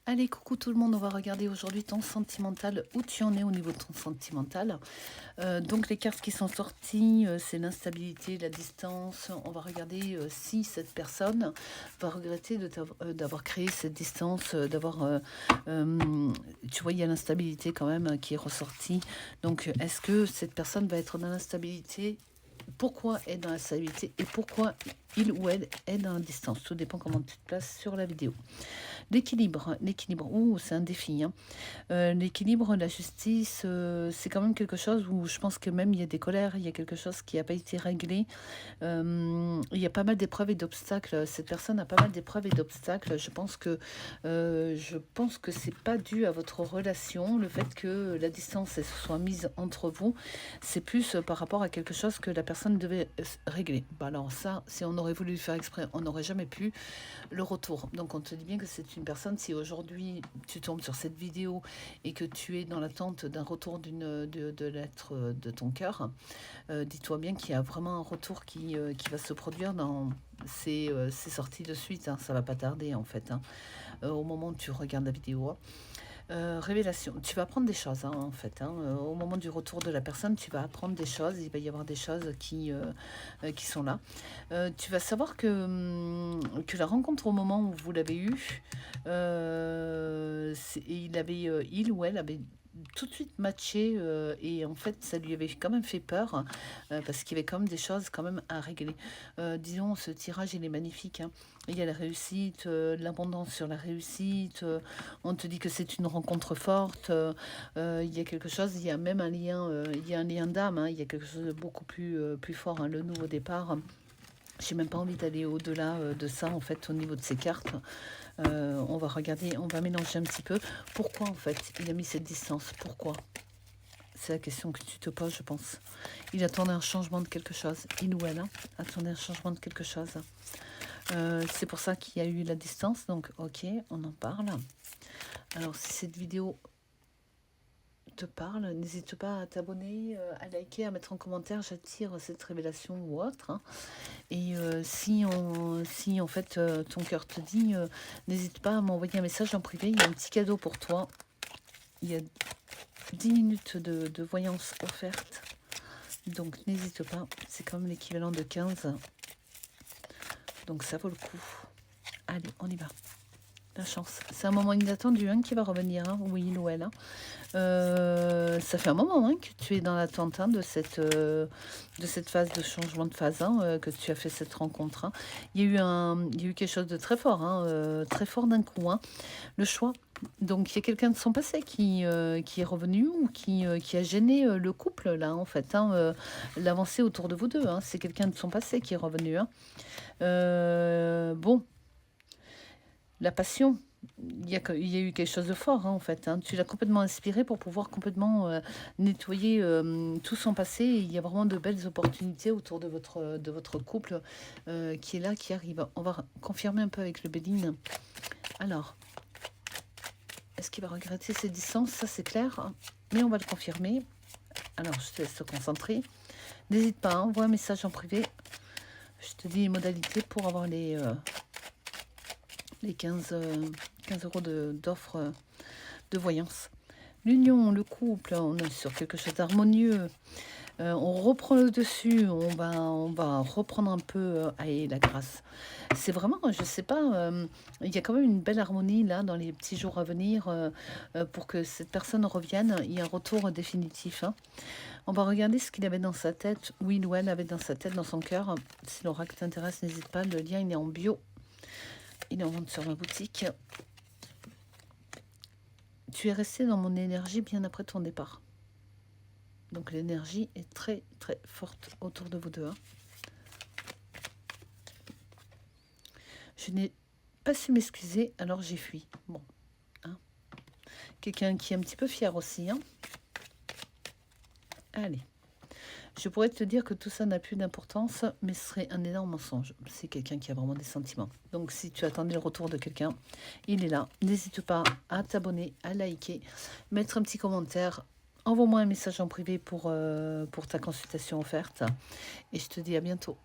Allez, coucou tout le monde, on va regarder aujourd'hui ton sentimental, où tu en es au niveau de ton sentimental. Donc les cartes qui sont sorties, c'est l'instabilité, la distance. On va regarder si cette personne va regretter d'avoir créé cette distance, tu vois, il y a l'instabilité quand même qui est ressortie. Donc est-ce que cette personne va être dans l'instabilité? Pourquoi est dans l'instabilité et pourquoi il ou elle est dans la distance? Tout dépend comment tu te places sur la vidéo. L'équilibre, c'est un défi, hein. L'équilibre, la justice, c'est quand même quelque chose où je pense que même il y a des colères, il y a quelque chose qui n'a pas été réglé. Il y a pas mal d'épreuves et d'obstacles. Cette personne a pas mal d'épreuves et d'obstacles. Je pense que c'est pas dû à votre relation, le fait que la distance elle, se soit mise entre vous. C'est plus par rapport à quelque chose que la personne devait régler. Bah alors ça, si on aurait voulu le faire exprès, on n'aurait jamais pu le retour. Donc on te dit bien que c'est une personne, si aujourd'hui tu tombes sur cette vidéo et que tu es dans l'attente d'un retour de l'être de ton cœur, dis-toi bien qu'il y a vraiment un retour qui va se produire dans... C'est sorti de suite, hein, ça va pas tarder en fait, hein, au moment où tu regardes la vidéo. Révélation, tu vas apprendre des choses, hein, en fait, hein. Au moment du retour de la personne, tu vas apprendre des choses, il va y avoir des choses qui sont là. Tu vas savoir que la rencontre au moment où vous l'avez eue, il ou elle avait tout de suite matché, et en fait ça lui avait quand même fait peur, parce qu'il y avait quand même des choses quand même à régler. Disons, ce tirage il est magnifique, hein. Il y a la réussite, l'abondance sur la réussite, on te dit que c'est une rencontre forte, il y a quelque chose, il y a même un lien, il y a un lien d'âme, hein, il y a quelque chose de beaucoup plus fort, hein, le nouveau départ. J'ai même pas envie d'aller au-delà de ça en fait au niveau de ces cartes. On va regarder, on va mélanger un petit peu. Pourquoi en fait il a mis cette distance? Pourquoi? C'est la question que tu te poses, je pense. Il attendait un changement de quelque chose. Il ou elle, hein, attendait un changement de quelque chose. C'est pour ça qu'il y a eu la distance. Donc ok, on en parle. Alors si cette vidéo te parle, n'hésite pas à t'abonner, à liker, à mettre en commentaire, j'attire cette révélation ou autre, hein. Et si en fait ton cœur te dit, n'hésite pas à m'envoyer un message en privé, il y a un petit cadeau pour toi. Il y a 10 minutes de voyance offerte, donc n'hésite pas, c'est comme l'équivalent de 15, donc ça vaut le coup. Allez, on y va. La chance, c'est un moment inattendu, hein, qui va revenir, hein, oui, il ou elle, hein. Ça fait un moment, hein, que tu es dans l'attente, hein, de cette phase de changement de phase, hein, que tu as fait cette rencontre, hein. Il y a eu quelque chose de très fort, hein, très fort d'un coup, hein. Le choix. Donc il y a quelqu'un de son passé qui est revenu ou qui a gêné le couple, là, en fait, hein, l'avancée autour de vous deux, hein. C'est quelqu'un de son passé qui est revenu, hein. Bon, la passion, il y a eu quelque chose de fort, hein, en fait, hein. Tu l'as complètement inspiré pour pouvoir complètement nettoyer tout son passé. Et il y a vraiment de belles opportunités autour de votre couple qui est là, qui arrive. On va confirmer un peu avec le Béline. Alors, est-ce qu'il va regretter ses distances? Ça, c'est clair, hein, mais on va le confirmer. Alors, je te laisse te concentrer. N'hésite pas, hein, envoie un message en privé. Je te dis les modalités pour avoir les 15 euros d'offre de voyance. L'union, le couple, on est sur quelque chose d'harmonieux. On reprend le dessus, on va reprendre un peu la grâce. C'est vraiment, je sais pas, il y a quand même une belle harmonie là dans les petits jours à venir pour que cette personne revienne. Il y a un retour définitif, hein. On va regarder ce qu'il avait dans sa tête, ou il ou elle avait dans sa tête, dans son cœur. Si l'oracle t'intéresse, n'hésite pas, le lien il est en bio. Il est en vente sur ma boutique. Tu es resté dans mon énergie bien après ton départ. Donc l'énergie est très très forte autour de vous deux, hein. Je n'ai pas su m'excuser, alors j'ai fui. Bon, hein. Quelqu'un qui est un petit peu fier aussi, hein. Allez. Je pourrais te dire que tout ça n'a plus d'importance, mais ce serait un énorme mensonge. C'est quelqu'un qui a vraiment des sentiments. Donc si tu attendais le retour de quelqu'un, il est là. N'hésite pas à t'abonner, à liker, mettre un petit commentaire. Envoie-moi un message en privé pour ta consultation offerte. Et je te dis à bientôt.